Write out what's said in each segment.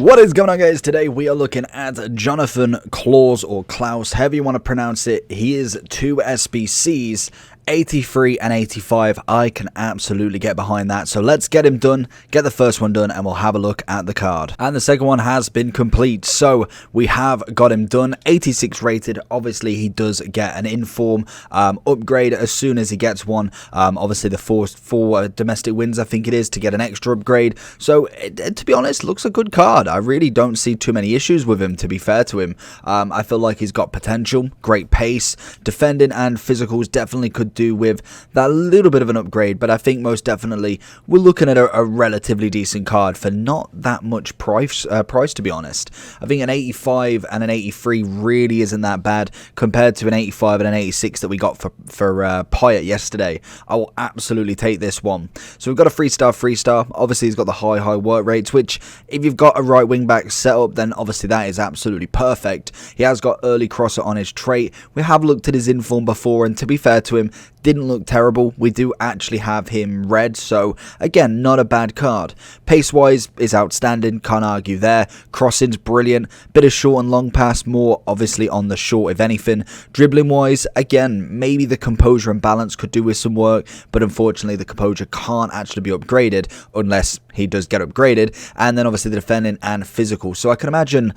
What is going on, guys? Today we are looking at Jonathan Claus, or Klaus, however you want to pronounce it. He is two SBCs, 83 and 85. I can absolutely get behind that. So let's get him done, get the first one done, and we'll have a look at the card. And the second one has been complete. So we have got him done, 86 rated. Obviously, he does get an inform upgrade as soon as he gets one. Obviously, the four domestic wins, I think it is, to get an extra upgrade. So to be honest, looks a good card. I really don't see too many issues with him, to be fair to him. I feel like he's got potential, great pace, defending and physicals definitely could do with that little bit of an upgrade, but I think most definitely we're looking at a relatively decent card for not that much price, to be honest. I think an 85 and an 83 really isn't that bad compared to an 85 and an 86 that we got for Pyatt yesterday. I will absolutely take this one. So we've got a 3-star. Obviously he's got the high work rates, which if you've got a right wing back set up, then obviously that is absolutely perfect. He has got early crosser on his trait. We have looked at his inform before, and to be fair to him, didn't look terrible. We do actually have him red, so again, not a bad card. Pace wise is outstanding, can't argue there. Crossing's brilliant, bit of short and long pass, more obviously on the short if anything. Dribbling wise, again, maybe the composure and balance could do with some work, but unfortunately the composure can't actually be upgraded unless he does get upgraded. And then obviously the defending and physical, so I can imagine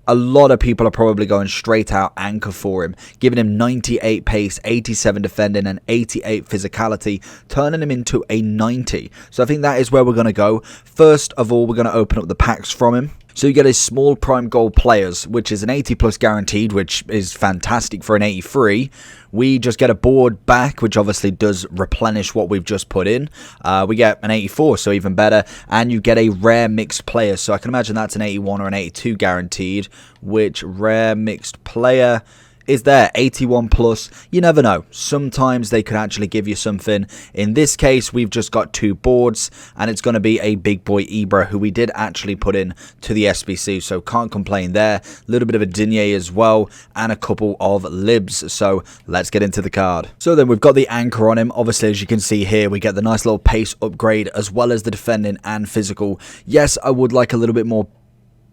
a lot of people are probably going straight out anchor for him, giving him 98 pace, 87 defending, and 88 physicality, turning him into a 90. So I think that is where we're going to go. First of all, we're going to open up the packs from him. So you get his small prime gold players, which is an 80 plus guaranteed, which is fantastic for an 83. We just get a board back, which obviously does replenish what we've just put in. We get an 84, so even better. And you get a rare mixed player. So I can imagine that's an 81 or an 82 guaranteed, which rare mixed player is there, 81 plus. You never know, sometimes they could actually give you something. In this case, we've just got two boards, and it's going to be a big boy Ibra, who we did actually put in to the SBC, so can't complain there. A little bit of a Digne as well, and a couple of libs. So let's get into the card. So then we've got the anchor on him. Obviously, as you can see here, we get the nice little pace upgrade as well as the defending and physical. Yes, I would like a little bit more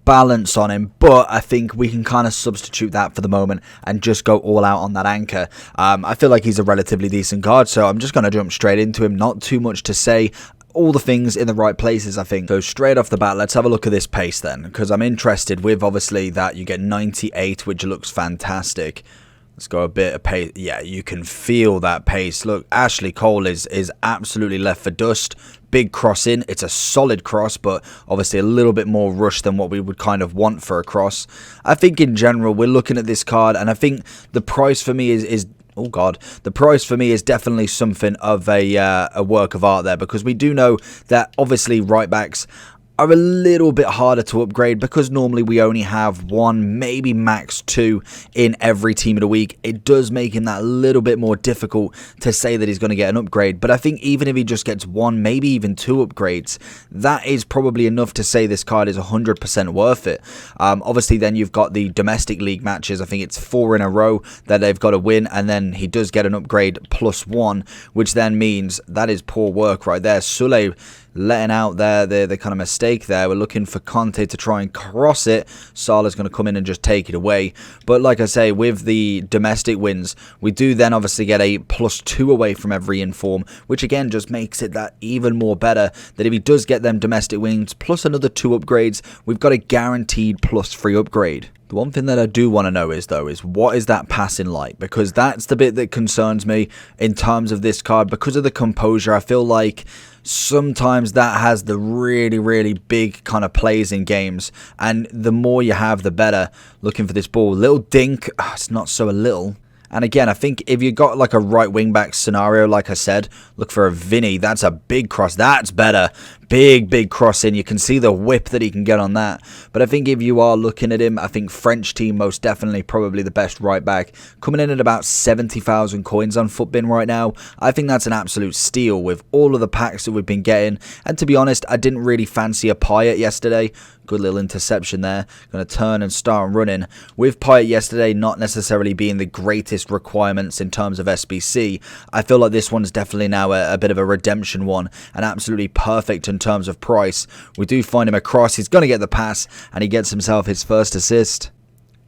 balance on him, but I think we can kind of substitute that for the moment and just go all out on that anchor. I feel like he's a relatively decent guard, so I'm just going to jump straight into him. Not too much to say. All the things in the right places, I think. So straight off the bat, let's have a look at this pace then, because I'm interested with obviously that you get 98, which looks fantastic. Let's go a bit of pace. Yeah, you can feel that pace. Look, Ashley Cole is absolutely left for dust. Big cross in. It's a solid cross, but obviously a little bit more rush than what we would kind of want for a cross. I think in general, we're looking at this card, and I think the price for me is oh god, the price for me is definitely something of a work of art there, because we do know that obviously right backs are a little bit harder to upgrade because normally we only have one, maybe max two in every team of the week. It does make him that little bit more difficult to say that he's going to get an upgrade, but I think even if he just gets one, maybe even two upgrades, that is probably enough to say this card is 100% worth it. Obviously then you've got the domestic league matches. I think it's 4 in a row that they've got to win, and then he does get an upgrade +1, which then means that is poor work right there. Sule letting out there the kind of mistake there. We're looking for Conte to try and cross it. Salah's going to come in and just take it away. But like I say, with the domestic wins, we do then obviously get a +2 away from every inform, which again just makes it that even more better, that if he does get them domestic wins plus another 2 upgrades, we've got a guaranteed +3 upgrade. The one thing that I do want to know is what is that passing like? Because that's the bit that concerns me in terms of this card. Because of the composure, I feel like sometimes that has the really big kind of plays in games, and the more you have, the better. Looking for this ball, little dink. It's not so a little. And again, I think if you got like a right wing back scenario, like I said, look for a Vinny. That's a big cross. That's better. Big cross in. You can see the whip that he can get on that. But I think if you are looking at him, I think French team most definitely probably the best right back. Coming in at about 70,000 coins on Footbin right now. I think that's an absolute steal with all of the packs that we've been getting. And to be honest, I didn't really fancy a Pyatt yesterday. Good little interception there. Going to turn and start running. With Pyatt yesterday not necessarily being the greatest requirements in terms of SBC, I feel like this one's definitely now a bit of a redemption one. And absolutely perfect in in terms of price. We do find him across. He's going to get the pass, and he gets himself his first assist.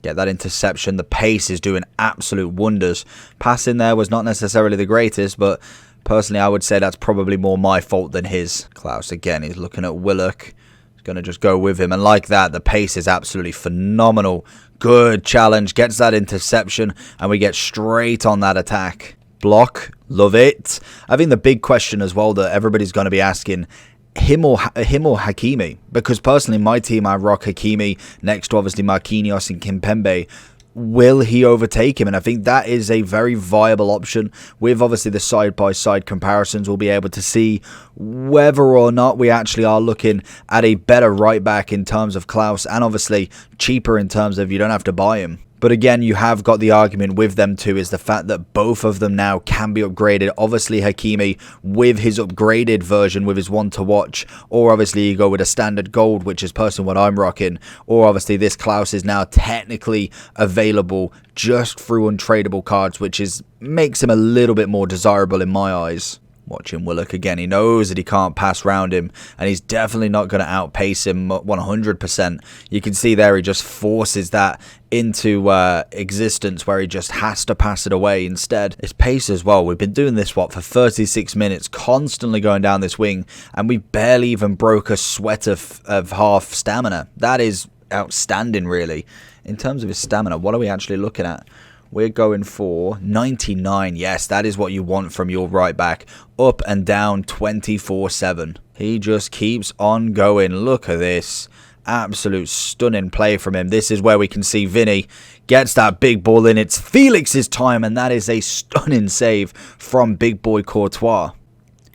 Get that interception. The pace is doing absolute wonders. Passing there was not necessarily the greatest, but personally I would say that's probably more my fault than his. Klaus again, he's looking at Willock. He's going to just go with him. And like that, the pace is absolutely phenomenal. Good challenge. Gets that interception, and we get straight on that attack. Block. Love it. I think the big question as well that everybody's going to be asking, him or Hakimi, because personally my team, I rock Hakimi next to obviously Marquinhos and Kimpembe. Will he overtake him? And I think that is a very viable option. With obviously the side-by-side comparisons, we'll be able to see whether or not we actually are looking at a better right back in terms of Klaus, and obviously cheaper in terms of you don't have to buy him. But again, you have got the argument with them too, is the fact that both of them now can be upgraded. Obviously, Hakimi with his upgraded version, with his one to watch, or obviously you go with a standard gold, which is personally what I'm rocking, or obviously this Klaus is now technically available just through untradeable cards, which makes him a little bit more desirable in my eyes. Watching Willock again, he knows that he can't pass round him, and he's definitely not going to outpace him 100%. You can see there he just forces that into existence, where he just has to pass it away instead. His pace as well. We've been doing this, for 36 minutes, constantly going down this wing, and we barely even broke a sweat of half stamina. That is outstanding, really. In terms of his stamina, what are we actually looking at? We're going for 99. Yes, that is what you want from your right back. Up and down 24/7. He just keeps on going. Look at this. Absolute stunning play from him. This is where we can see Vinny gets that big ball in. It's Felix's time, and that is a stunning save from big boy Courtois.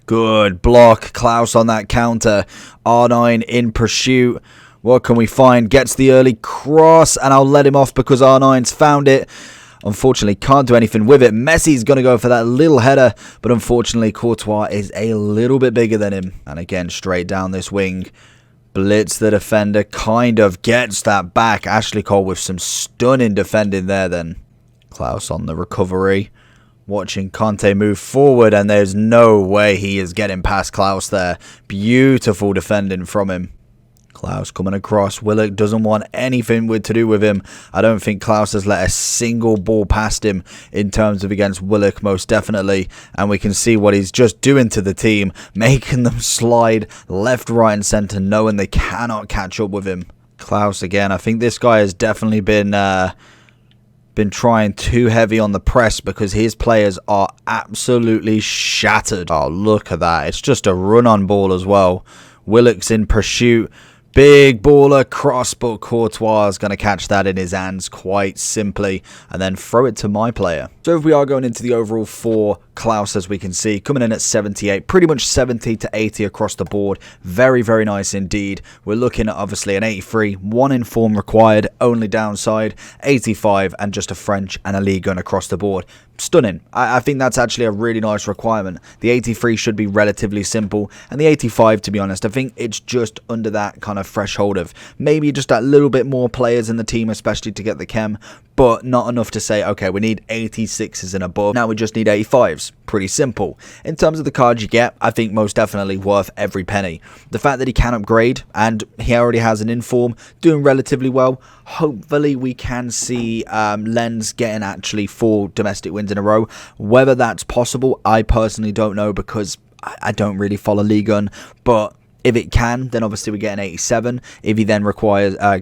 Good block. Klaus on that counter. R9 in pursuit. What can we find? Gets the early cross, and I'll let him off because R9's found it. Unfortunately, can't do anything with it. Messi's going to go for that little header, but unfortunately, Courtois is a little bit bigger than him. And again, straight down this wing. Blitz the defender, kind of gets that back. Ashley Cole with some stunning defending there then. Klaus on the recovery. Watching Conte move forward, and there's no way he is getting past Klaus there. Beautiful defending from him. Klaus coming across. Willock doesn't want anything to do with him. I don't think Klaus has let a single ball past him in terms of against Willock, most definitely. And we can see what he's just doing to the team, making them slide left, right and centre, knowing they cannot catch up with him. Klaus again. I think this guy has definitely been trying too heavy on the press, because his players are absolutely shattered. Oh, look at that. It's just a run-on ball as well. Willock's in pursuit. Big ball across, but Courtois is going to catch that in his hands quite simply and then throw it to my player. So if we are going into the overall for Klaus, as we can see, coming in at 78, pretty much 70 to 80 across the board. Very, very nice indeed. We're looking at obviously an 83, 1 in form required, only downside, 85, and just a French and a Ligue 1 across the board. Stunning. I think that's actually a really nice requirement. The 83 should be relatively simple, and the 85, to be honest, I think it's just under that kind of threshold of maybe just that little bit more players in the team, especially to get the chem, but not enough to say, okay, we need 86s and above. Now we just need 85s. Pretty simple. In terms of the cards you get, I think most definitely worth every penny. The fact that he can upgrade, and he already has an inform, doing relatively well. Hopefully we can see Lens getting actually 4 domestic wins in a row. Whether that's possible, I personally don't know, because I don't really follow Ligue 1, but if it can, then obviously we get an 87. If he then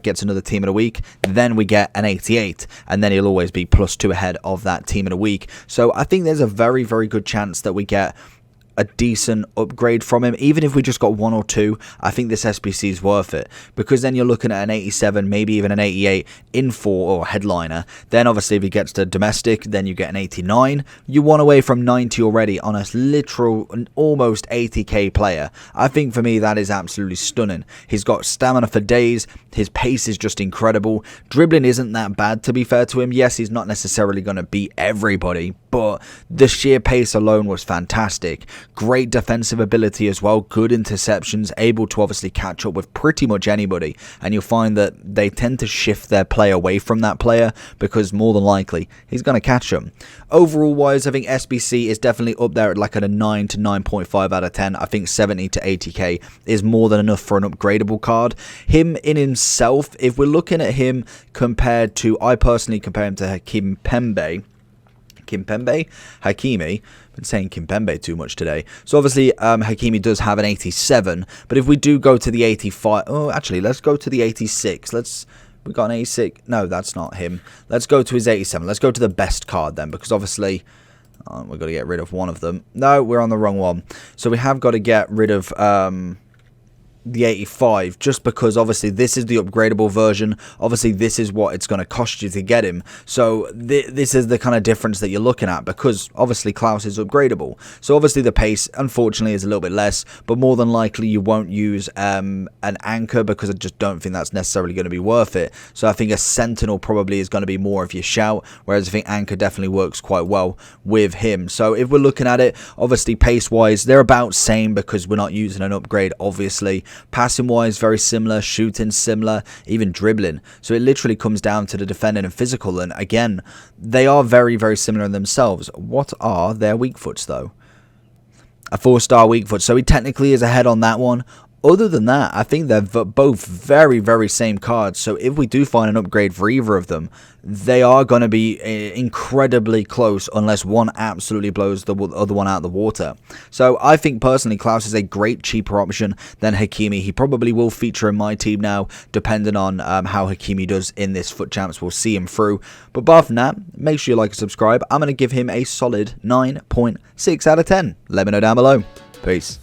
gets another team in a week, then we get an 88. And then he'll always be +2 ahead of that team in a week. So I think there's a very, very good chance that we get a decent upgrade from him. Even if we just got 1 or 2, I think this SBC is worth it, because then you're looking at an 87, maybe even an 88 in 4 or headliner. Then obviously if he gets to domestic, then you get an 89. You want away from 90 already on a literal almost 80k player. I think for me that is absolutely stunning. He's got stamina for days. His pace is just incredible. Dribbling isn't that bad, to be fair to him. Yes, he's not necessarily going to beat everybody, but the sheer pace alone was fantastic. Great defensive ability as well, good interceptions, able to obviously catch up with pretty much anybody, and you'll find that they tend to shift their play away from that player because more than likely he's going to catch them. Overall wise, I think SBC is definitely up there at like at a 9 to 9.5 out of 10. I think 70 to 80k is more than enough for an upgradable card. Him in himself, if we're looking at him compared to, I personally compare him to Hakimi. I've been saying Kimpembe too much today. So obviously Hakimi does have an 87, but if we do go to the 85, oh actually let's go to the 86. We got an 86. No, that's not him. Let's go to his 87. Let's go to the best card then, because obviously we've got to get rid of one of them. No, we're on the wrong one. So we have got to get rid of the 85, just because obviously this is the upgradable version. Obviously this is what it's going to cost you to get him, so this is the kind of difference that you're looking at, because obviously Klaus is upgradable, so obviously the pace unfortunately is a little bit less, but more than likely you won't use an anchor, because I just don't think that's necessarily going to be worth it. So I think a sentinel probably is going to be more of your shout, whereas I think anchor definitely works quite well with him. So if we're looking at it, obviously pace wise they're about same, because we're not using an upgrade obviously. Passing wise, very similar. Shooting, similar. Even dribbling. So it literally comes down to the defending and physical. And again, they are very, very similar in themselves. What are their weak foots, though? A 4-star weak foot. So he technically is ahead on that one. Other than that, I think they're both very, very same cards. So if we do find an upgrade for either of them, they are going to be incredibly close, unless one absolutely blows the other one out of the water. So I think personally Klaus is a great cheaper option than Hakimi. He probably will feature in my team now, depending on how Hakimi does in this FUT Champs. We'll see him through. But apart from that, make sure you like and subscribe. I'm going to give him a solid 9.6 out of 10. Let me know down below. Peace.